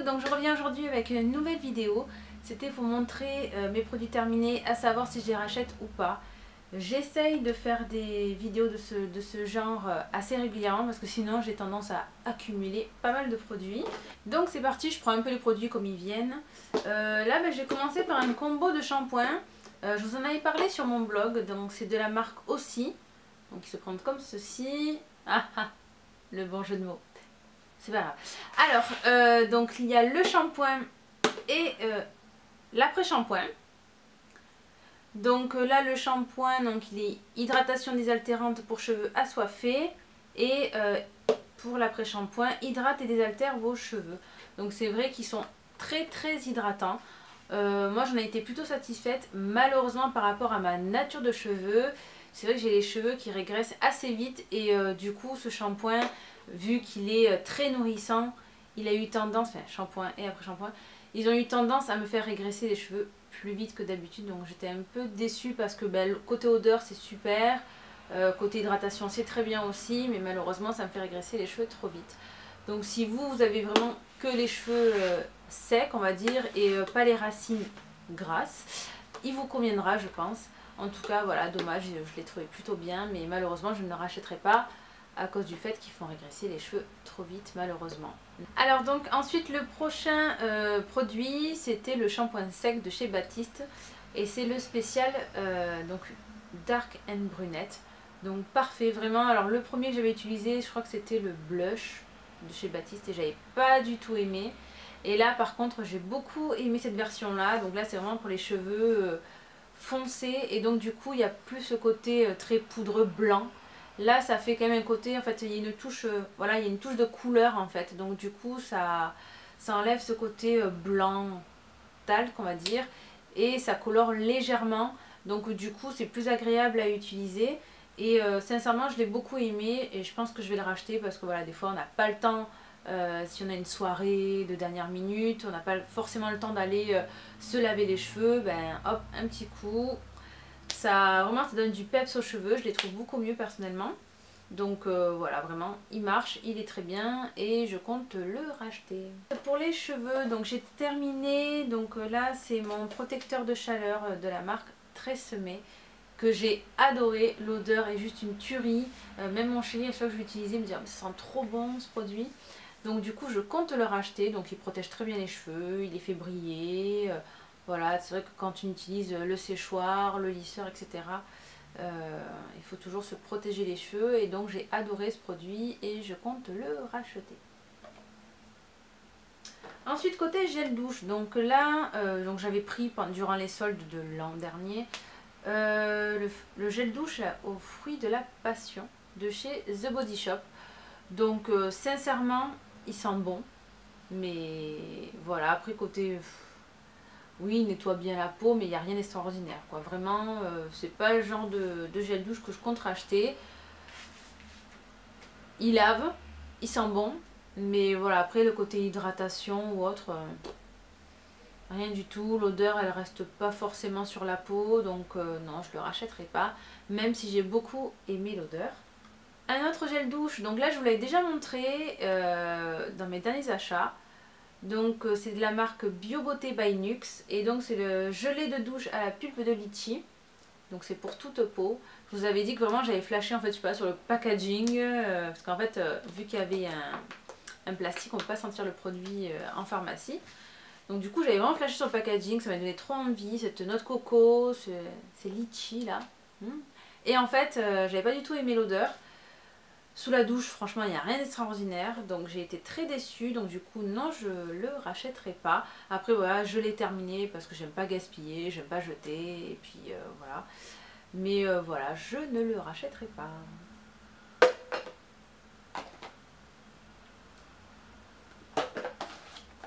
donc je reviens aujourd'hui avec une nouvelle vidéo. C'était pour montrer mes produits terminés, à savoir si je les rachète ou pas. J'essaye de faire des vidéos de ce genre assez régulièrement parce que sinon j'ai tendance à accumuler pas mal de produits. Donc c'est parti, je prends un peu les produits comme ils viennent. Là j'ai commencé par un combo de shampoing. Je vous en avais parlé sur mon blog, donc c'est de la marque Aussi. Donc ils se prennent comme ceci. Ah ah, le bon jeu de mots. C'est pas grave. Alors, donc il y a le shampoing et l'après-shampoing. Donc là le shampoing, donc il est hydratation désaltérante pour cheveux assoiffés. Et pour l'après-shampoing, hydrate et désaltère vos cheveux. Donc c'est vrai qu'ils sont très hydratants. Moi j'en ai été plutôt satisfaite. Malheureusement par rapport à ma nature de cheveux, c'est vrai que j'ai les cheveux qui régressent assez vite. Et du coup ce shampoing, vu qu'il est très nourrissant, il a eu tendance, enfin shampoing et après-shampoing, ils ont eu tendance à me faire régresser les cheveux plus vite que d'habitude. Donc j'étais un peu déçue parce que le côté odeur c'est super, côté hydratation c'est très bien aussi, mais malheureusement ça me fait régresser les cheveux trop vite. Donc si vous avez vraiment que les cheveux secs on va dire et pas les racines grasses, il vous conviendra je pense. En tout cas voilà, dommage, je l'ai trouvé plutôt bien, mais malheureusement je ne le rachèterai pas à cause du fait qu'ils font régresser les cheveux trop vite malheureusement. Alors donc ensuite le prochain produit c'était le shampoing sec de chez Baptiste et c'est le spécial donc Dark and Brunette. Donc parfait vraiment. Alors le premier que j'avais utilisé, je crois que c'était le blush de chez Baptiste et j'avais pas du tout aimé. Et là par contre j'ai beaucoup aimé cette version là. Donc là c'est vraiment pour les cheveux foncés et donc du coup il y a plus ce côté très poudreux blanc. Là ça fait quand même un côté, en fait il y a une touche, voilà, il y a une touche de couleur en fait. Donc du coup ça enlève ce côté blanc talc on va dire. Et ça colore légèrement. Donc du coup c'est plus agréable à utiliser. Et sincèrement je l'ai beaucoup aimé et je pense que je vais le racheter parce que voilà, des fois on n'a pas le temps. Si on a une soirée de dernière minute, on n'a pas forcément le temps d'aller se laver les cheveux, ben hop, un petit coup. Ça, vraiment, ça donne du peps aux cheveux, je les trouve beaucoup mieux personnellement. Donc voilà, vraiment, il marche, il est très bien et je compte le racheter. Pour les cheveux, donc j'ai terminé. Donc là, c'est mon protecteur de chaleur de la marque Tresemmé que j'ai adoré. L'odeur est juste une tuerie. Même mon chéri, à chaque fois que je l'utilisais, il me dit oh, ça sent trop bon ce produit. Donc du coup, je compte le racheter. Donc il protège très bien les cheveux, il les fait briller. Voilà, c'est vrai que quand on utilise le séchoir, le lisseur, etc., il faut toujours se protéger les cheveux. Et donc j'ai adoré ce produit et je compte le racheter. Ensuite, côté gel douche, donc là, donc j'avais pris durant les soldes de l'an dernier le gel douche aux fruits de la passion de chez The Body Shop. Donc sincèrement, il sent bon. Mais voilà, après côté... oui, il nettoie bien la peau, mais il n'y a rien d'extraordinaire, quoi. Vraiment, c'est pas le genre de gel douche que je compte racheter. Il lave, il sent bon, mais voilà, après le côté hydratation ou autre, rien du tout. L'odeur, elle reste pas forcément sur la peau, donc non, je le rachèterai pas, même si j'ai beaucoup aimé l'odeur. Un autre gel douche, donc là je vous l'avais déjà montré dans mes derniers achats. Donc c'est de la marque Bio Beauté by Nux et donc c'est le gelé de douche à la pulpe de litchi. Donc c'est pour toute peau. Je vous avais dit que vraiment j'avais flashé en fait, je sais pas, sur le packaging parce qu'en fait vu qu'il y avait un plastique, on ne peut pas sentir le produit en pharmacie. Donc du coup j'avais vraiment flashé sur le packaging, ça m'a donné trop envie, cette noix de coco, c'est litchi là. Et en fait j'avais pas du tout aimé l'odeur. Sous la douche, franchement, il n'y a rien d'extraordinaire. Donc j'ai été très déçue. Donc du coup, non, je le rachèterai pas. Après, voilà, je l'ai terminé parce que j'aime pas gaspiller, j'aime pas jeter. Et puis voilà. Mais voilà, je ne le rachèterai pas.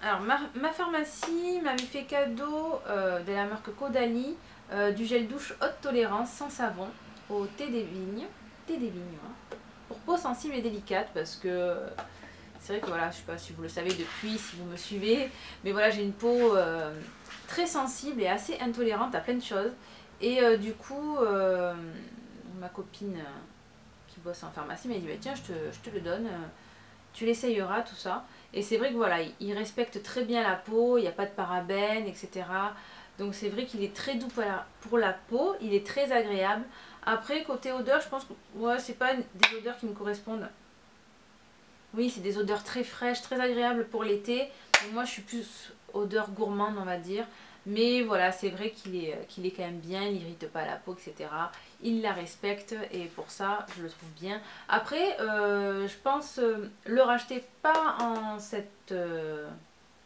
Alors, ma pharmacie m'avait fait cadeau de la marque Caudalie du gel douche haute tolérance sans savon au thé des vignes. Thé des vignes, hein. Pour peau sensible et délicate parce que c'est vrai que voilà, je sais pas si vous le savez depuis, si vous me suivez, mais voilà, j'ai une peau très sensible et assez intolérante à plein de choses. Et du coup, ma copine qui bosse en pharmacie m'a dit bah, tiens, je te le donne. tu l'essayeras tout ça. Et c'est vrai que voilà, il respecte très bien la peau, il n'y a pas de parabènes, etc. Donc c'est vrai qu'il est très doux pour la peau, il est très agréable. Après, côté odeur, je pense que ouais, c'est pas des odeurs qui me correspondent. Oui, c'est des odeurs très fraîches, très agréables pour l'été. Moi, je suis plus odeur gourmande, on va dire. Mais voilà, c'est vrai qu'il est quand même bien, il n'irrite pas la peau, etc. Il la respecte et pour ça, je le trouve bien. Après, je pense le racheter pas en cette... Ouais,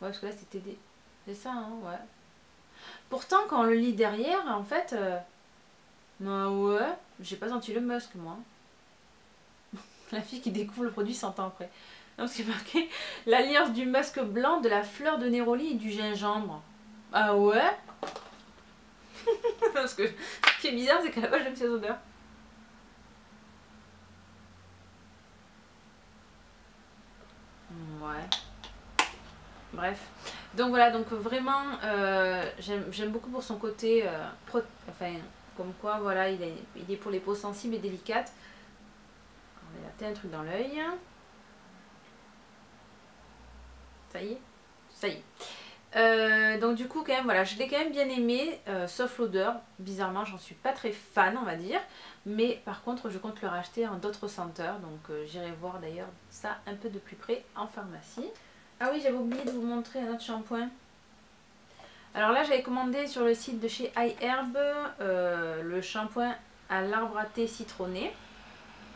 parce que là, c'était des... C'est ça, hein, ouais. Pourtant, quand on le lit derrière, en fait... Bah ouais, j'ai pas senti le musk, moi. La fille qui découvre le produit 100 ans après. Non, parce qu'il y a marqué l'alliance du musc blanc, de la fleur de néroli et du gingembre. Ah ouais. Parce que ce qui est bizarre, c'est qu'à la base, j'aime ces odeurs. Ouais. Bref. Donc voilà, donc vraiment, j'aime beaucoup pour son côté, enfin, comme quoi, voilà, il est pour les peaux sensibles et délicates. On va mettre un truc dans l'œil. Ça y est. Ça y est. Donc du coup quand même voilà, je l'ai quand même bien aimé, sauf l'odeur, bizarrement j'en suis pas très fan on va dire, mais par contre je compte le racheter en d'autres senteurs, donc j'irai voir d'ailleurs ça un peu de plus près en pharmacie. Ah oui, j'avais oublié de vous montrer un autre shampoing. Alors là j'avais commandé sur le site de chez iHerb le shampoing à l'arbre à thé citronné,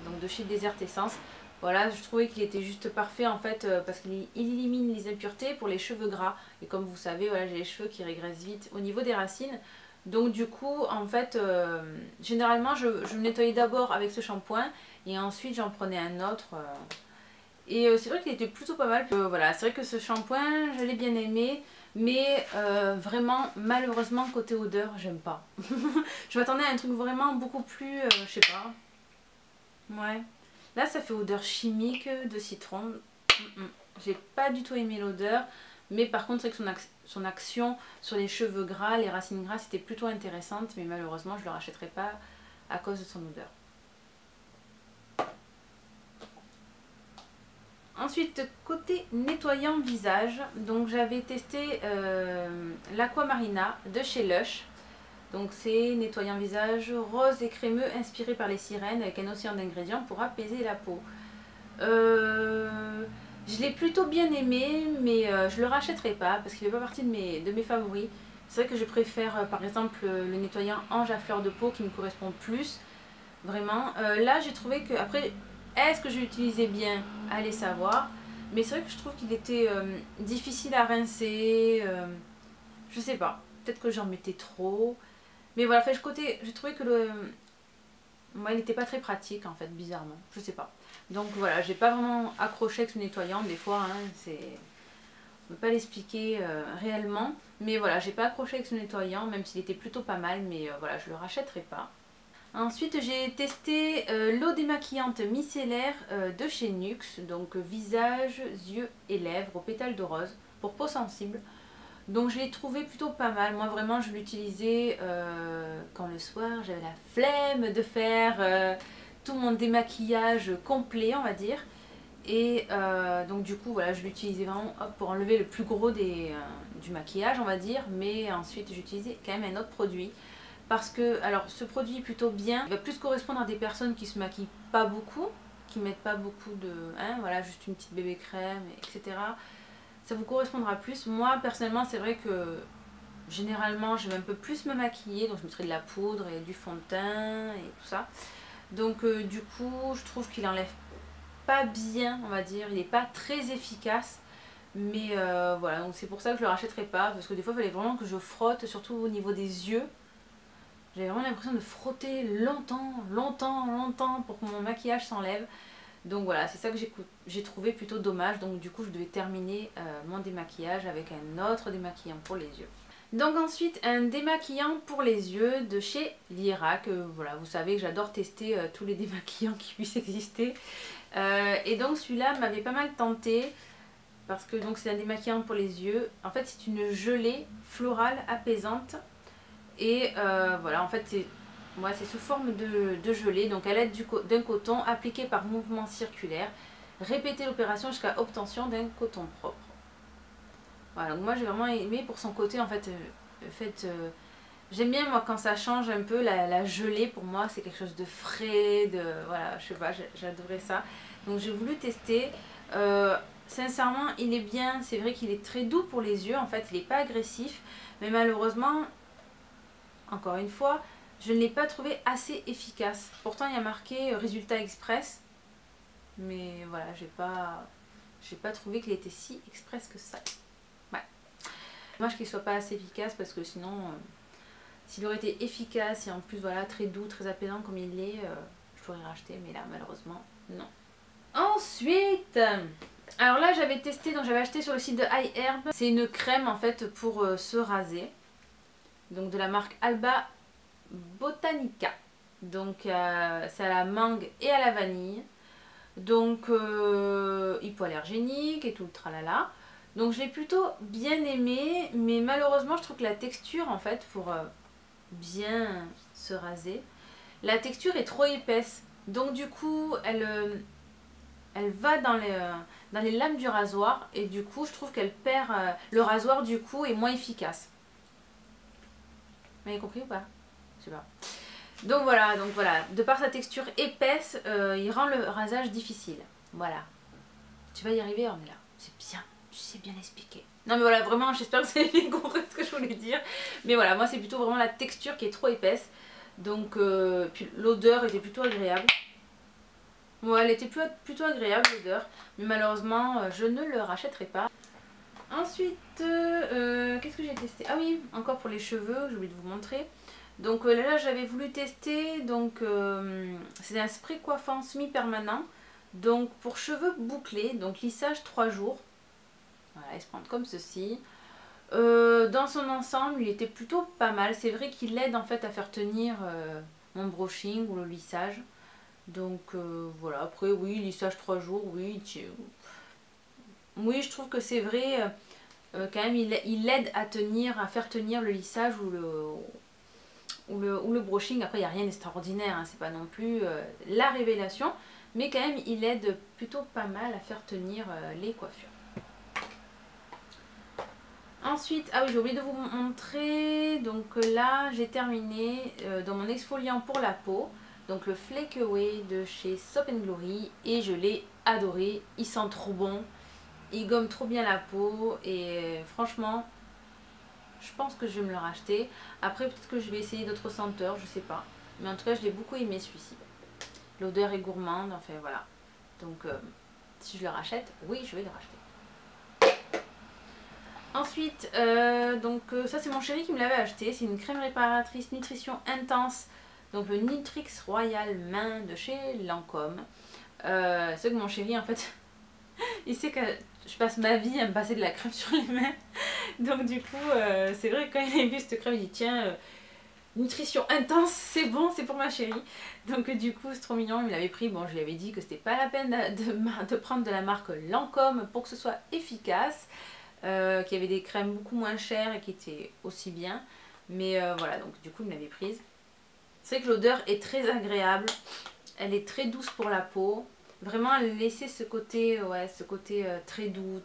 donc de chez Desert Essence. Voilà, je trouvais qu'il était juste parfait en fait parce qu'il élimine les impuretés pour les cheveux gras. Et comme vous savez, voilà, j'ai les cheveux qui régressent vite au niveau des racines. Donc du coup, en fait, généralement, je me nettoyais d'abord avec ce shampoing et ensuite j'en prenais un autre. Et c'est vrai qu'il était plutôt pas mal. Voilà, c'est vrai que ce shampoing, je l'ai bien aimé. Mais vraiment, malheureusement, côté odeur, j'aime pas. Je m'attendais à un truc vraiment beaucoup plus, je sais pas. Ouais. Là, ça fait odeur chimique de citron. J'ai pas du tout aimé l'odeur. Mais par contre, c'est que son action sur les cheveux gras, les racines grasses, était plutôt intéressante. Mais malheureusement, je ne le rachèterai pas à cause de son odeur. Ensuite, côté nettoyant visage, donc j'avais testé l'Aquamarina de chez Lush. Donc c'est nettoyant visage rose et crémeux inspiré par les sirènes avec un océan d'ingrédients pour apaiser la peau. Je l'ai plutôt bien aimé, mais je le rachèterai pas parce qu'il fait pas partie de mes favoris. C'est vrai que je préfère par exemple le nettoyant ange à fleur de peau qui me correspond plus. Vraiment. Là j'ai trouvé que, après, est-ce que je l'utilisais bien? Allez savoir. Mais c'est vrai que je trouve qu'il était difficile à rincer. Je sais pas. Peut-être que j'en mettais trop. Mais voilà, j'ai trouvé que moi, il n'était pas très pratique en fait, bizarrement. Je sais pas. Donc voilà, j'ai pas vraiment accroché avec ce nettoyant. Des fois, hein, on ne peut pas l'expliquer réellement. Mais voilà, j'ai pas accroché avec ce nettoyant, même s'il était plutôt pas mal. Mais voilà, je le rachèterai pas. Ensuite, j'ai testé l'eau démaquillante micellaire de chez Nuxe. Donc visage, yeux et lèvres aux pétales de rose pour peau sensible. Donc je l'ai trouvé plutôt pas mal. Moi vraiment je l'utilisais quand le soir j'avais la flemme de faire tout mon démaquillage complet on va dire. Et donc du coup voilà, je l'utilisais vraiment pour enlever le plus gros du maquillage on va dire. Mais ensuite j'utilisais quand même un autre produit. Parce que alors ce produit est plutôt bien. Il va plus correspondre à des personnes qui se maquillent pas beaucoup. Qui mettent pas beaucoup de... Hein, voilà, juste une petite bébé crème, etc. Ça vous correspondra plus. Moi personnellement c'est vrai que généralement je vais un peu plus me maquiller, donc je mettrai de la poudre et du fond de teint et tout ça. Donc du coup je trouve qu'il enlève pas bien on va dire, il n'est pas très efficace. Mais voilà, donc c'est pour ça que je le rachèterai pas, parce que des fois il fallait vraiment que je frotte, surtout au niveau des yeux. J'avais vraiment l'impression de frotter longtemps pour que mon maquillage s'enlève. Donc voilà, c'est ça que j'ai trouvé plutôt dommage. Donc du coup, je devais terminer mon démaquillage avec un autre démaquillant pour les yeux. Donc ensuite, un démaquillant pour les yeux de chez Lierac. Voilà, vous savez que j'adore tester tous les démaquillants qui puissent exister. Et donc celui-là m'avait pas mal tenté. Parce que c'est un démaquillant pour les yeux. En fait, c'est une gelée florale apaisante. Et voilà, en fait, c'est sous forme de gelée, donc à l'aide d'un coton appliqué par mouvement circulaire. Répétez l'opération jusqu'à obtention d'un coton propre. Voilà, donc moi j'ai vraiment aimé pour son côté en fait, j'aime bien moi quand ça change un peu la gelée. Pour moi c'est quelque chose de frais, voilà, je sais pas, j'adorais ça. Donc j'ai voulu tester. Sincèrement il est bien, c'est vrai qu'il est très doux pour les yeux en fait, il n'est pas agressif, mais malheureusement, encore une fois, je ne l'ai pas trouvé assez efficace. Pourtant il y a marqué résultat express, mais voilà, j'ai pas trouvé qu'il était si express que ça. Ouais. Dommage qu'il soit pas assez efficace parce que sinon, s'il aurait été efficace et en plus voilà très doux, très apaisant comme il l'est, je l'aurais racheté, mais là malheureusement non. Ensuite, alors là j'avais testé, donc j'avais acheté sur le site de iHerb. C'est une crème en fait pour se raser, donc de la marque Alba Botanica. Donc c'est à la mangue et à la vanille. Donc hypoallergénique et tout le tralala. Donc j'ai plutôt bien aimé, mais malheureusement je trouve que la texture en fait pour bien se raser, la texture est trop épaisse. Donc du coup elle va dans les lames du rasoir et du coup je trouve qu'elle perd, le rasoir du coup est moins efficace. Vous avez compris ou pas? Je sais pas. Donc voilà, de par sa texture épaisse, il rend le rasage difficile. Voilà. Tu vas y arriver, on est là. C'est bien, tu sais bien expliquer. Non mais voilà, vraiment, j'espère que vous avez bien compris ce que je voulais dire. Mais voilà, moi c'est plutôt vraiment la texture qui est trop épaisse. Donc, puis l'odeur était plutôt agréable. Ouais, elle était plutôt agréable l'odeur. Mais malheureusement, je ne le rachèterai pas. Ensuite, qu'est-ce que j'ai testé? Ah oui, encore pour les cheveux, j'ai oublié de vous montrer. Donc là j'avais voulu tester, donc c'est un spray coiffant semi-permanent, donc pour cheveux bouclés, donc lissage 3 jours. Voilà, il se prend comme ceci. Dans son ensemble il était plutôt pas mal, c'est vrai qu'il aide en fait à faire tenir mon brushing ou le lissage. Donc voilà, après oui, lissage 3 jours, oui, oui je trouve que c'est vrai, quand même il aide à faire tenir le lissage ou le brushing. Après il n'y a rien d'extraordinaire, hein, c'est pas non plus la révélation, mais quand même il aide plutôt pas mal à faire tenir les coiffures. Ensuite, ah oui, j'ai oublié de vous montrer, donc là j'ai terminé dans mon exfoliant pour la peau, donc le Flake Away de chez Soap & Glory, et je l'ai adoré, il sent trop bon, il gomme trop bien la peau et franchement je pense que je vais me le racheter. Après peut-être que je vais essayer d'autres senteurs, je sais pas, mais en tout cas je l'ai beaucoup aimé celui-ci. L'odeur est gourmande, enfin voilà, donc si je le rachète, oui je vais le racheter. Ensuite, ça c'est mon chéri qui me l'avait acheté, c'est une crème réparatrice nutrition intense, donc le Nutrix Royal Main de chez Lancôme. C'est que mon chéri en fait, il sait que je passe ma vie à me passer de la crème sur les mains, donc du coup c'est vrai que quand il a vu cette crème il dit tiens, nutrition intense, c'est bon, c'est pour ma chérie. Donc du coup c'est trop mignon, il me l'avait pris, bon je lui avais dit que c'était pas la peine de prendre de la marque Lancôme pour que ce soit efficace. Qu'il y avait des crèmes beaucoup moins chères et qui étaient aussi bien, mais voilà, donc du coup il me l'avait prise. C'est vrai que l'odeur est très agréable, elle est très douce pour la peau, vraiment elle laissait ce côté, ouais, ce côté très doux,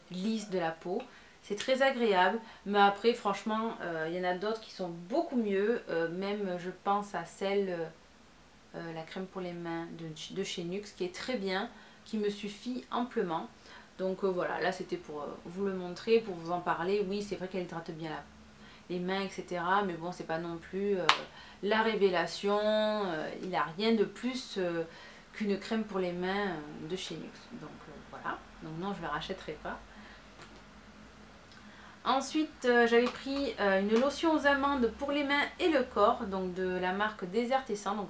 lisse de la peau, c'est très agréable. Mais après franchement il y en a d'autres qui sont beaucoup mieux, même je pense à celle, la crème pour les mains de chez Nux qui est très bien, qui me suffit amplement. Donc voilà, là c'était pour vous le montrer, pour vous en parler. Oui, c'est vrai qu'elle hydrate bien les mains, etc. Mais bon, c'est pas non plus la révélation. Il n'y a rien de plus qu'une crème pour les mains de chez Nux. Donc voilà, donc non, je ne la rachèterai pas. Ensuite, j'avais pris une lotion aux amandes pour les mains et le corps, donc de la marque Desert Essence.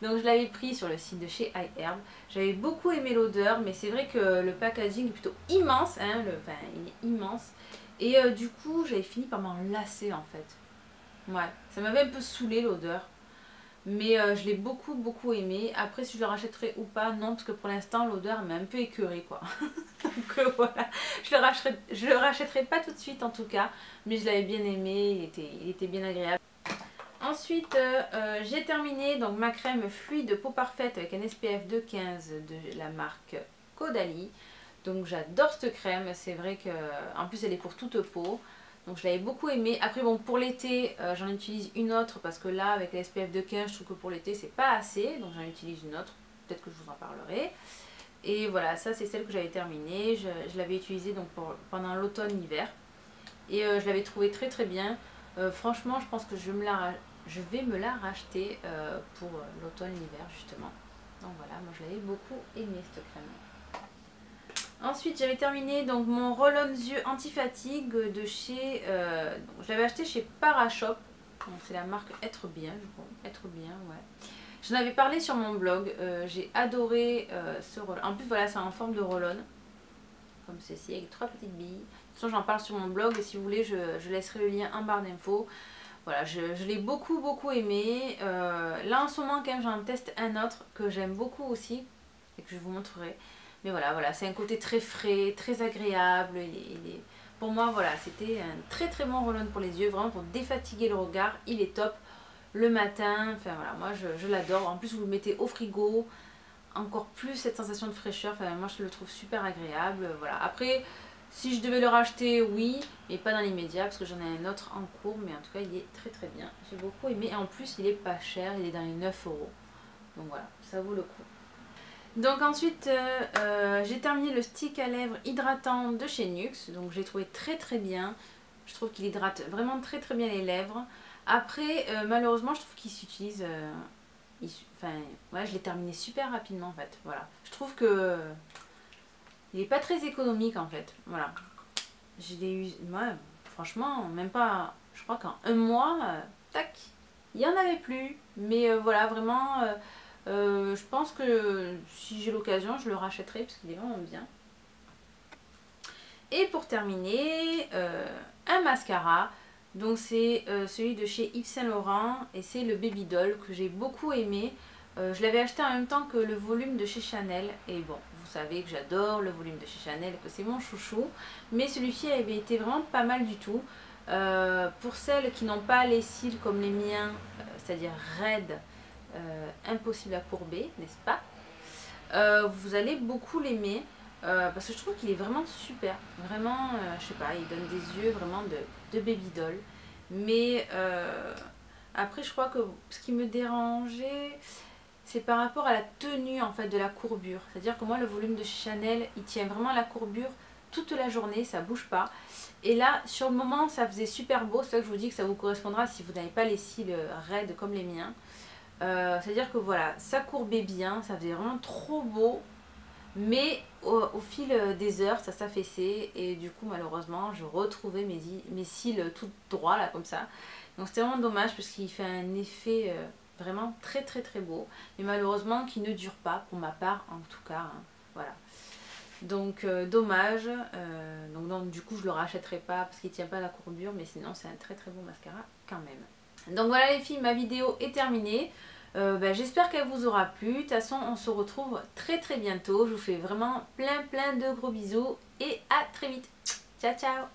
Donc je l'avais pris sur le site de chez iHerb. J'avais beaucoup aimé l'odeur, mais c'est vrai que le packaging est plutôt immense, hein, enfin il est immense. Et du coup, j'avais fini par m'en lasser en fait. Ouais, ça m'avait un peu saoulé l'odeur. Mais je l'ai beaucoup aimé. Après si je le rachèterai ou pas, non, parce que pour l'instant l'odeur m'a un peu écœurée quoi. Donc voilà, je le rachèterai pas tout de suite en tout cas, mais je l'avais bien aimé, il était bien agréable. Ensuite, j'ai terminé donc ma crème fluide peau parfaite avec un SPF 2,15 de la marque Caudalie. Donc j'adore cette crème, c'est vrai que en plus elle est pour toute peau. Donc je l'avais beaucoup aimée. Après bon, pour l'été j'en utilise une autre parce que là avec la SPF 2,15 je trouve que pour l'été c'est pas assez. Donc j'en utilise une autre, peut-être que je vous en parlerai. Et voilà, ça c'est celle que j'avais terminée. Je l'avais utilisée donc pendant l'automne-hiver. Et je l'avais trouvée très très bien. Franchement je pense que je vais me la racheter pour l'automne-hiver justement. Donc voilà, moi je l'avais beaucoup aimée cette crème. Ensuite j'avais terminé donc mon roll-on yeux anti-fatigue de chez... je l'avais acheté chez Parashop. C'est la marque Être Bien, je crois. Être Bien, ouais. J'en avais parlé sur mon blog. J'ai adoré ce roll-on. En plus voilà, c'est en forme de roll-on. Comme ceci, avec 3 petites billes. De toute façon j'en parle sur mon blog et si vous voulez je laisserai le lien en barre d'infos. Voilà, je l'ai beaucoup aimé. Là en ce moment quand même j'en teste un autre que j'aime beaucoup aussi et que je vous montrerai. Mais voilà, c'est un côté très frais, très agréable. Pour moi, voilà, c'était un très bon roll-on pour les yeux, vraiment pour défatiguer le regard. Il est top le matin. Enfin voilà, moi je l'adore. En plus, vous le mettez au frigo, encore plus cette sensation de fraîcheur. Enfin, moi je le trouve super agréable. Voilà. Après, si je devais le racheter, oui, mais pas dans l'immédiat parce que j'en ai un autre en cours. Mais en tout cas, il est très bien. J'ai beaucoup aimé. Et en plus, il est pas cher, il est dans les 9 €. Donc voilà, ça vaut le coup. Donc ensuite j'ai terminé le stick à lèvres hydratant de chez NYX. Donc j'ai trouvé très bien. Je trouve qu'il hydrate vraiment très bien les lèvres. Après malheureusement je trouve qu'il s'utilise... enfin ouais, je l'ai terminé super rapidement en fait. Voilà. Je trouve que il est pas très économique en fait. Voilà. Je l'ai eu... Ouais, franchement même pas... Je crois qu'en un mois, tac, il n'y en avait plus. Mais voilà, vraiment... je pense que si j'ai l'occasion, je le rachèterai parce qu'il est vraiment bien. Et pour terminer, un mascara. Donc c'est celui de chez Yves Saint Laurent et c'est le Baby Doll que j'ai beaucoup aimé. Je l'avais acheté en même temps que le volume de chez Chanel. Et bon, vous savez que j'adore le volume de chez Chanel, que c'est mon chouchou. Mais celui-ci avait été vraiment pas mal du tout. Pour celles qui n'ont pas les cils comme les miens, c'est-à-dire raides, impossible à courber, n'est-ce pas? Vous allez beaucoup l'aimer parce que je trouve qu'il est vraiment super. Vraiment, je sais pas, il donne des yeux vraiment de Baby Doll. Mais après, je crois que ce qui me dérangeait, c'est par rapport à la tenue en fait de la courbure. C'est-à-dire que moi, le volume de chez Chanel, il tient vraiment la courbure toute la journée, ça bouge pas. Et là, sur le moment, ça faisait super beau. C'est ça que je vous dis que ça vous correspondra si vous n'avez pas les cils raides comme les miens. C'est-à-dire que voilà, ça courbait bien, ça faisait vraiment trop beau, mais au fil des heures, ça s'affaissait et du coup malheureusement je retrouvais mes cils tout droits là comme ça. Donc c'était vraiment dommage parce qu'il fait un effet vraiment très beau, mais malheureusement qui ne dure pas pour ma part en tout cas, hein, voilà. Donc dommage, donc du coup je le rachèterai pas parce qu'il tient pas la courbure, mais sinon c'est un très bon mascara quand même. Donc voilà les filles, ma vidéo est terminée. J'espère qu'elle vous aura plu. De toute façon on se retrouve très bientôt. Je vous fais vraiment plein de gros bisous et à très vite. Ciao ciao.